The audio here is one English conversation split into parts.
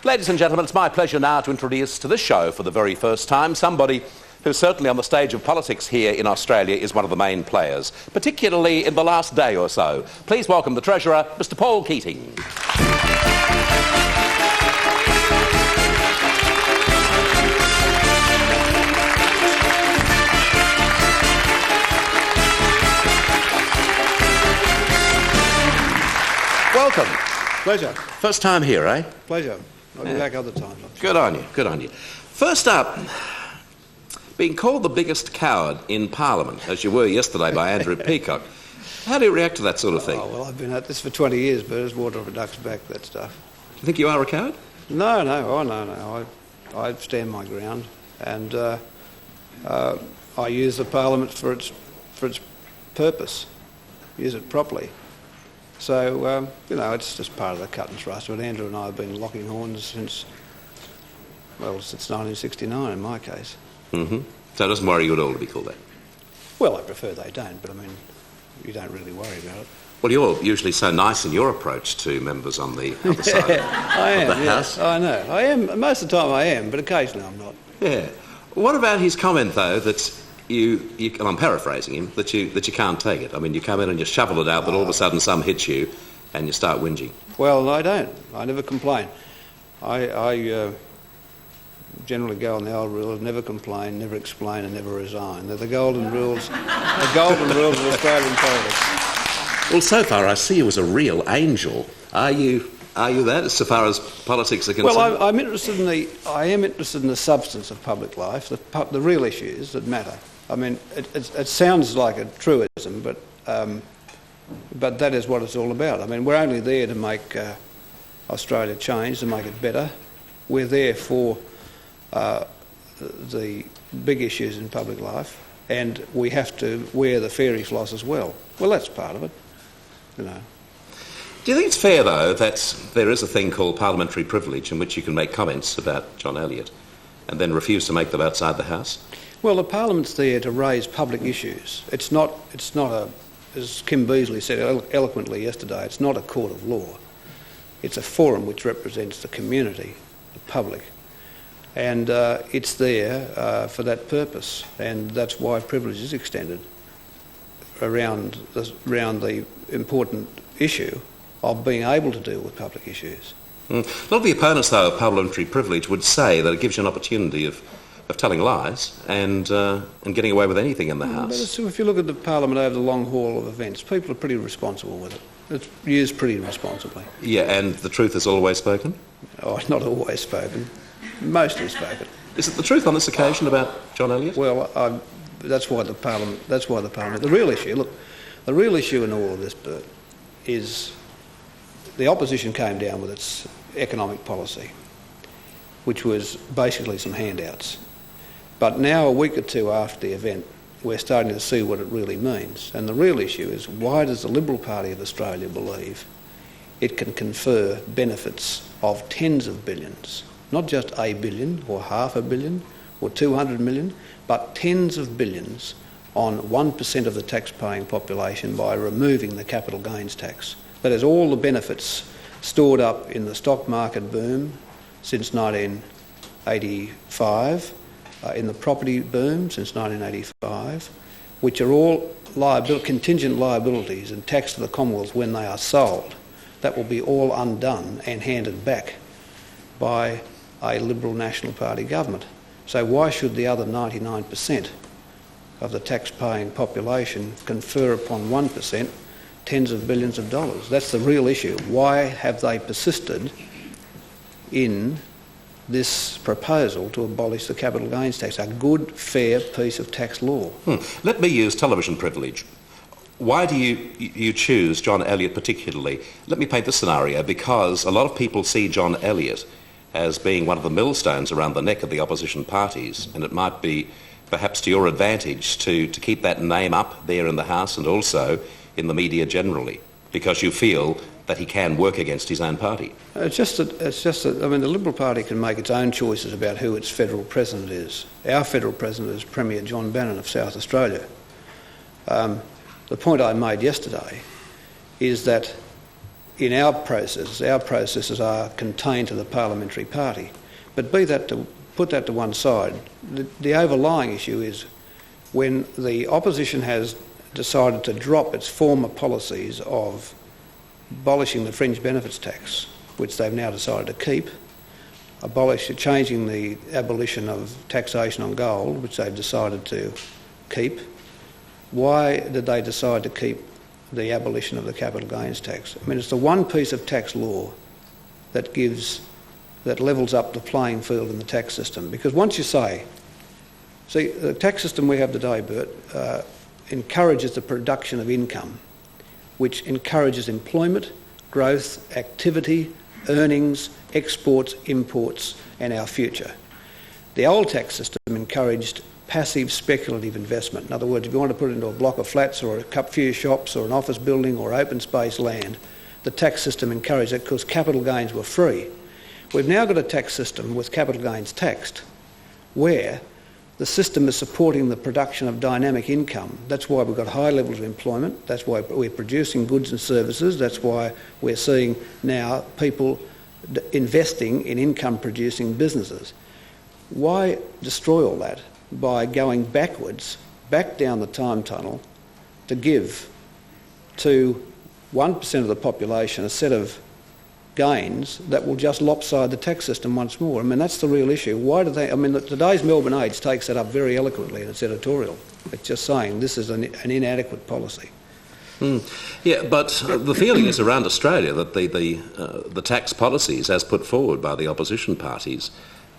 Ladies and gentlemen, it's my pleasure now to introduce to this show for the very first time somebody who certainly on the stage of politics here in Australia is one of the main players, particularly in the last day or so. Please welcome the Treasurer, Mr. Paul Keating. Welcome. Pleasure. First time here, eh? Pleasure. I'll be back other times. Good on you, good on you. First up, being called the biggest coward in Parliament, as you were yesterday by Andrew Peacock. How do you react to that sort of thing? Oh, well, I've been at this for 20 years, but it's water off a duck's back, that stuff. You think you are a coward? No. I stand my ground, and I use the Parliament for its purpose. Use it properly. So, it's just part of the cut and thrust. But Andrew and I have been locking horns since 1969 in my case. Mm-hmm. So it doesn't worry you at all to be called that? Well, I prefer they don't, but I mean, you don't really worry about it. Well, you're usually so nice in your approach to members on the other side of the House. I know. I am. Most of the time I am, but occasionally I'm not. Yeah. What about his comment, though, that you and I'm paraphrasing him, that you can't take it? I mean, you come in and you shovel it out, but all of a sudden some hits you and you start whinging. Well, I don't. I never complain. I generally go on the old rule of never complain, never explain and never resign. They're the golden rules of Australian politics. Well, so far I see you as a real angel. Are you that, as far as politics are concerned? Well, I am interested in the substance of public life, the real issues that matter. I mean, it sounds like a truism, but that is what it's all about. I mean, we're only there to make Australia change, to make it better. We're there for the big issues in public life, and we have to wear the fairy floss as well. Well, that's part of it, you know. Do you think it's fair, though, that there is a thing called parliamentary privilege in which you can make comments about John Elliott and then refuse to make them outside the House? Well, the Parliament's there to raise public issues. It's not as Kim Beazley said eloquently yesterday, it's not a court of law. It's a forum which represents the community, the public. And it's there for that purpose, and that's why privilege is extended around the important issue of being able to deal with public issues. A lot of the opponents, though, of parliamentary privilege would say that it gives you an opportunity of telling lies and getting away with anything in the House. But if you look at the Parliament over the long haul of events, people are pretty responsible with it. It's used pretty responsibly. Yeah, and the truth is always spoken? Oh, it's not always spoken. Mostly spoken. Is it the truth on this occasion about John Elliott? Well, that's why the Parliament. The real issue. Look, the real issue in all of this, Bert, is the opposition came down with its economic policy, which was basically some handouts. But now, a week or two after the event, we're starting to see what it really means. And the real issue is, why does the Liberal Party of Australia believe it can confer benefits of tens of billions, not just $1 billion or $500 million or 200 million, but tens of billions on 1% of the tax-paying population by removing the capital gains tax? That is, all the benefits stored up in the stock market boom since 1985, in the property boom since 1985, which are all contingent liabilities and tax to the Commonwealth when they are sold. That will be all undone and handed back by a Liberal National Party government. So why should the other 99% of the tax-paying population confer upon 1% tens of billions of dollars? That's the real issue. Why have they persisted in this proposal to abolish the capital gains tax, a good, fair piece of tax law? Let me use television privilege. Why do you choose John Elliott particularly? Let me paint the scenario, because a lot of people see John Elliott as being one of the millstones around the neck of the opposition parties, and it might be perhaps to your advantage to keep that name up there in the House and also in the media generally, because you feel that he can work against his own party. It's just that, I mean, the Liberal Party can make its own choices about who its federal president is. Our federal president is Premier John Bannon of South Australia. The point I made yesterday is that in our processes are contained to the Parliamentary Party. But put that to one side, the overlying issue is when the opposition has decided to drop its former policies of abolishing the fringe benefits tax, which they've now decided to keep, changing the abolition of taxation on gold, which they've decided to keep. Why did they decide to keep the abolition of the capital gains tax? I mean, it's the one piece of tax law that levels up the playing field in the tax system. Because once you see, the tax system we have today, Bert, encourages the production of income, which encourages employment, growth, activity, earnings, exports, imports, and our future. The old tax system encouraged passive speculative investment. In other words, if you want to put it into a block of flats or a few shops or an office building or open space land, the tax system encouraged it because capital gains were free. We've now got a tax system with capital gains taxed where the system is supporting the production of dynamic income. That's why we've got high levels of employment. That's why we're producing goods and services. That's why we're seeing now people investing in income-producing businesses. Why destroy all that by going backwards, back down the time tunnel, to give to 1% of the population a set of gains that will just lopside the tax system once more? I mean, that's the real issue. Why do they... I mean, today's Melbourne Age takes that up very eloquently in its editorial. It's just saying this is an inadequate policy. Yeah, but the feeling is around Australia that the tax policies as put forward by the opposition parties,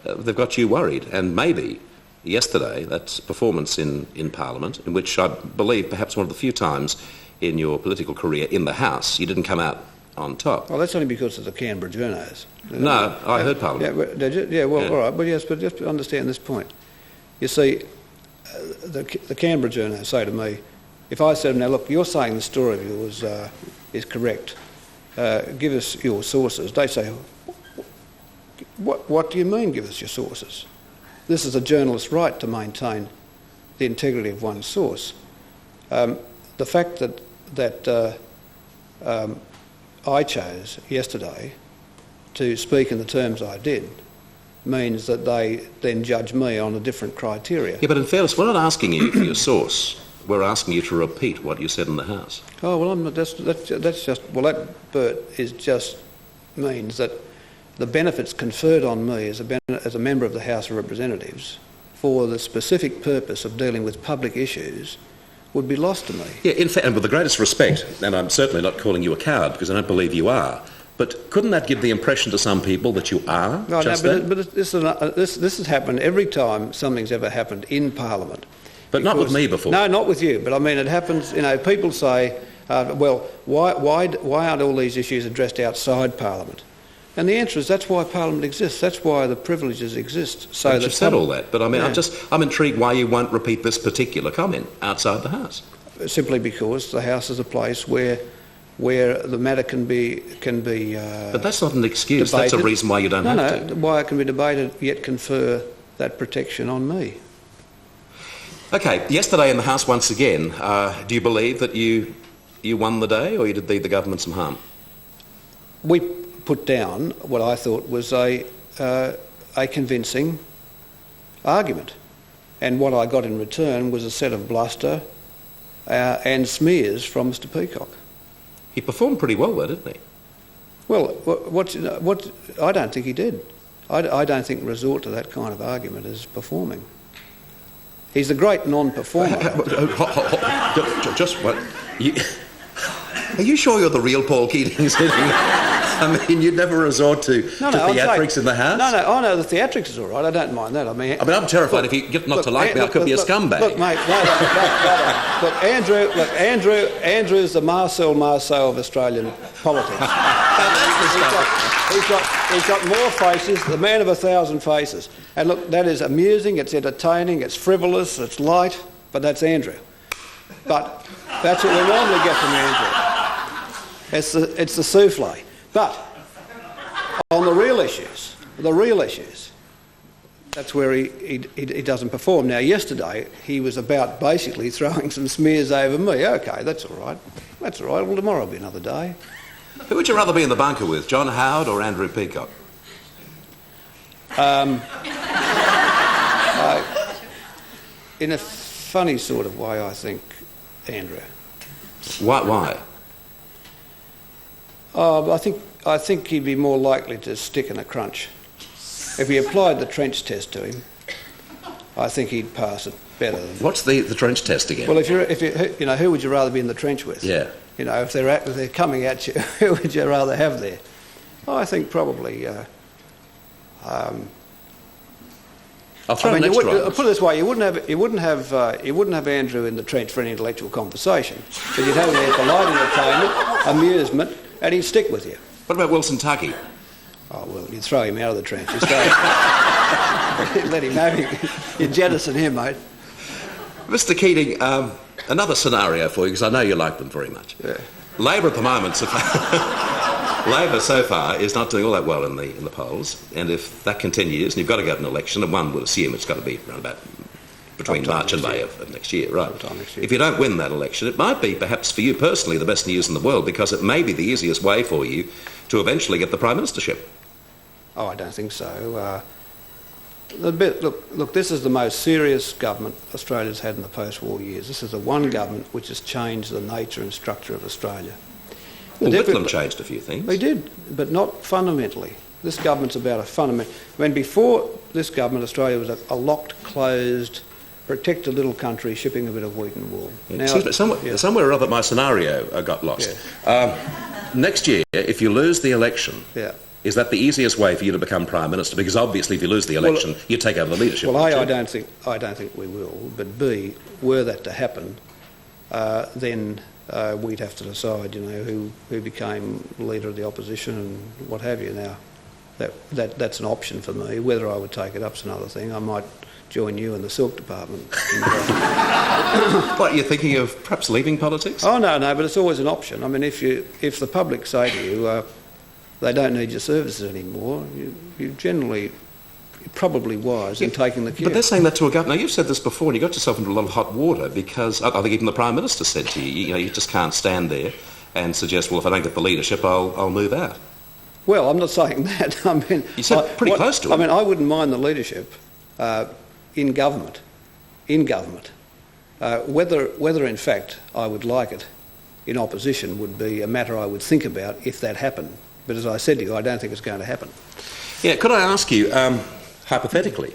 they've got you worried. And maybe yesterday, that performance in Parliament, in which I believe perhaps one of the few times in your political career in the House you didn't come out on top. Well, that's only because of the Canberra journos. No, I heard Parliament. Yeah, did you? Yeah, well, all right. But yes, but just to understand this point. You see, the Canberra journos say to me, if I said, now look, you're saying the story of yours is correct, give us your sources, they say, what do you mean give us your sources? This is a journalist's right to maintain the integrity of one's source. The fact that I chose yesterday to speak in the terms I did means that they then judge me on a different criteria. Yeah, but in fairness, we're not asking you for your source. We're asking you to repeat what you said in the House. Oh, well, I'm not, that's just... Well, that, Bert, means that the benefits conferred on me as a member of the House of Representatives for the specific purpose of dealing with public issues would be lost to me. Yeah, in fact, and with the greatest respect, and I'm certainly not calling you a coward because I don't believe you are, but couldn't that give the impression to some people that you are? No, but this has happened every time something's ever happened in Parliament. But not with me before. No, not with you. But I mean, it happens. You know, people say, "Well, why aren't all these issues addressed outside Parliament?" And the answer is that's why Parliament exists. That's why the privileges exist. So that you've said all that. But I mean, yeah. I'm intrigued why you won't repeat this particular comment outside the House. Simply because the House is a place where the matter can be. But that's not an excuse. Debated. That's a reason why you don't have to. Why it can be debated yet confer that protection on me. Okay, yesterday in the House once again, do you believe that you won the day or you did the government some harm? We put down what I thought was a convincing argument. And what I got in return was a set of bluster and smears from Mr Peacock. He performed pretty well though, didn't he? Well, what I don't think he did. I don't think resort to that kind of argument is performing. He's a great non-performer. Just what? Are you sure you're the real Paul Keating sitting there? I mean, you'd never resort to theatrics in the House? No, oh no, the theatrics is all right. I don't mind that. I mean, I'm terrified if you get not to like me, I could be a scumbag. Look, mate, no. Look, Andrew's the Marcel of Australian politics. He's got more faces, the man of 1,000 faces. And look, that is amusing, it's entertaining, it's frivolous, it's light, but that's Andrew. But that's what we normally get from Andrew. It's the souffle. But on the real issues, that's where he doesn't perform. Now, yesterday he was about basically throwing some smears over me. OK, that's all right. That's all right. Well, tomorrow will be another day. Who would you rather be in the bunker with, John Howard or Andrew Peacock? In a funny sort of way, I think Andrew. Why? I think he'd be more likely to stick in a crunch. If we applied the trench test to him, I think he'd pass it better. What's the trench test again? Well, if you know, who would you rather be in the trench with? Yeah. You know, if they're coming at you, who would you rather have there? I think probably. I'll throw an extra on. Put it this way: you wouldn't have Andrew in the trench for an intellectual conversation, but you'd have him there for light entertainment, amusement, and he'd stick with you. What about Wilson Tuckey? Oh well, you'd throw him out of the trench. You'd let him have him. You'd jettison him, mate. Mr. Keating, another scenario for you, because I know you like them very much. Yeah. Labor at the moment. Labor so far is not doing all that well in the polls, and if that continues, and you've got to go to an election, and one would assume it's got to be around about between March and May of next year, right? If you don't win that election, it might be perhaps for you personally the best news in the world, because it may be the easiest way for you to eventually get the Prime Ministership. Oh, I don't think so. Look, this is the most serious government Australia's had in the post-war years. This is the one government which has changed the nature and structure of Australia. Well, Whitlam changed a few things. They did, but not fundamentally. This government's about a fundamental... I mean, before this government, Australia was a locked, closed, protected little country shipping a bit of wheat and wool. Now, somewhere or other my scenario got lost. Yeah. Next year, if you lose the election, is that the easiest way for you to become Prime Minister? Because obviously if you lose the election, you take over the leadership. Well, I don't think we will, but B, were that to happen, then... we'd have to decide, you know, who became leader of the opposition and what have you. Now, that's an option for me. Whether I would take it up's another thing. I might join you in the silk department. What, you're thinking of perhaps leaving politics? Oh no, but it's always an option. I mean, if the public say to you they don't need your services anymore, you generally. Probably wise in taking the cue. But they're saying that to a governor. Now, you've said this before, and you got yourself into a lot of hot water because I think even the Prime Minister said to you, you know, you just can't stand there and suggest, well, if I don't get the leadership, I'll move out. Well, I'm not saying that. I mean, you said pretty close to it. I mean, I wouldn't mind the leadership in government. Whether in fact I would like it in opposition would be a matter I would think about if that happened. But as I said to you, I don't think it's going to happen. Yeah, could I ask you, hypothetically,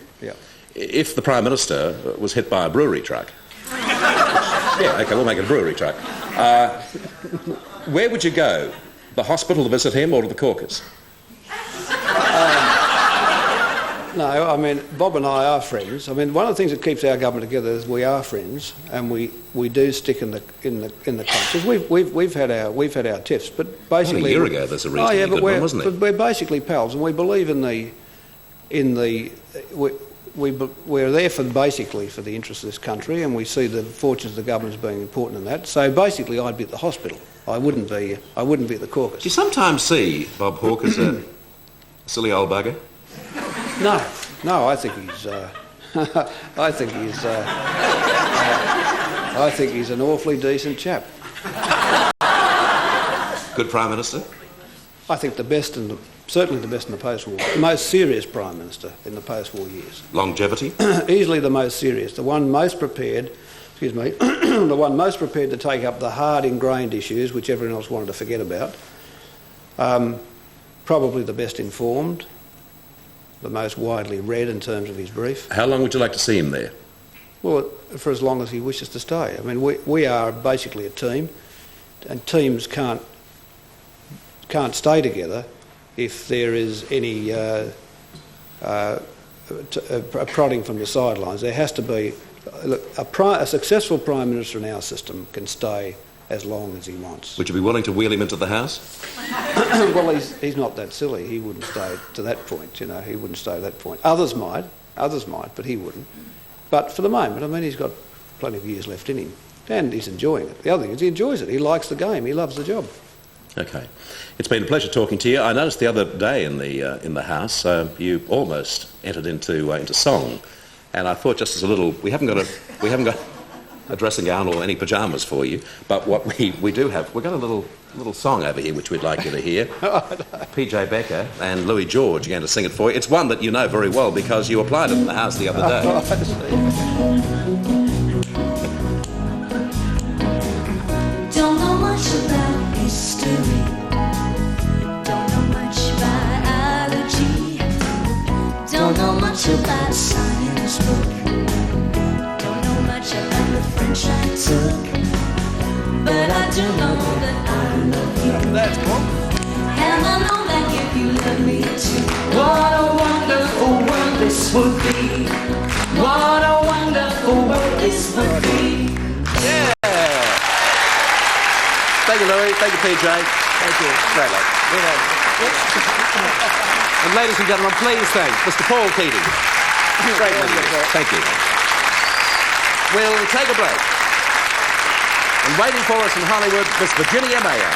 if the Prime Minister was hit by a brewery truck, we'll make it a brewery truck, where would you go? The hospital to visit him or to the caucus? No, I mean, Bob and I are friends. I mean, one of the things that keeps our government together is we are friends, and we do stick in the crunches. We've had our tiffs, but basically a year ago there's a reasonably good one, wasn't there? But we're basically pals, and we believe we're there for the interests of this country, and we see the fortunes of the government as being important in that. So basically, I'd be at the hospital. I wouldn't be at the caucus. Do you sometimes see Bob Hawke as a silly old bugger? No, I think he's an awfully decent chap. Good Prime Minister? I think certainly the best in the post-war. The most serious Prime Minister in the post-war years. Longevity? Easily the most serious. The one most prepared to take up the hard ingrained issues which everyone else wanted to forget about. Probably the best informed. The most widely read in terms of his brief. How long would you like to see him there? Well, for as long as he wishes to stay. I mean, we are basically a team, and teams can't stay together if there is any prodding from the sidelines. There has to be... Look, a successful Prime Minister in our system can stay as long as he wants. Would you be willing to wheel him into the House? Well, he's not that silly. He wouldn't stay to that point, you know. He wouldn't stay to that point. Others might, but he wouldn't. But for the moment, I mean, he's got plenty of years left in him, and he's enjoying it. The other thing is he enjoys it. He likes the game. He loves the job. Okay. It's been a pleasure talking to you. I noticed the other day in the house you almost entered into song, and I thought just as a little, we haven't got a dressing gown or any pyjamas for you, but what we do have, we've got a little song over here which we'd like you to hear. PJ Becker and Louis George are going to sing it for you. It's one that you know very well because you applied it in the house the other day. Don't know much about history, don't know much biology, don't know much about science book, don't know much about the French I took, but I do know that I love you. That's cool. And I know that if you love me too, what a wonderful world this would be. What a wonderful world this would be. Yeah. Thank you, Louis. Thank you, PJ. Thank you. Great luck. And ladies and gentlemen, please thank Mr. Paul Keating. Great man. Thank you. We'll take a break. And waiting for us in Hollywood, Miss Virginia Mayer.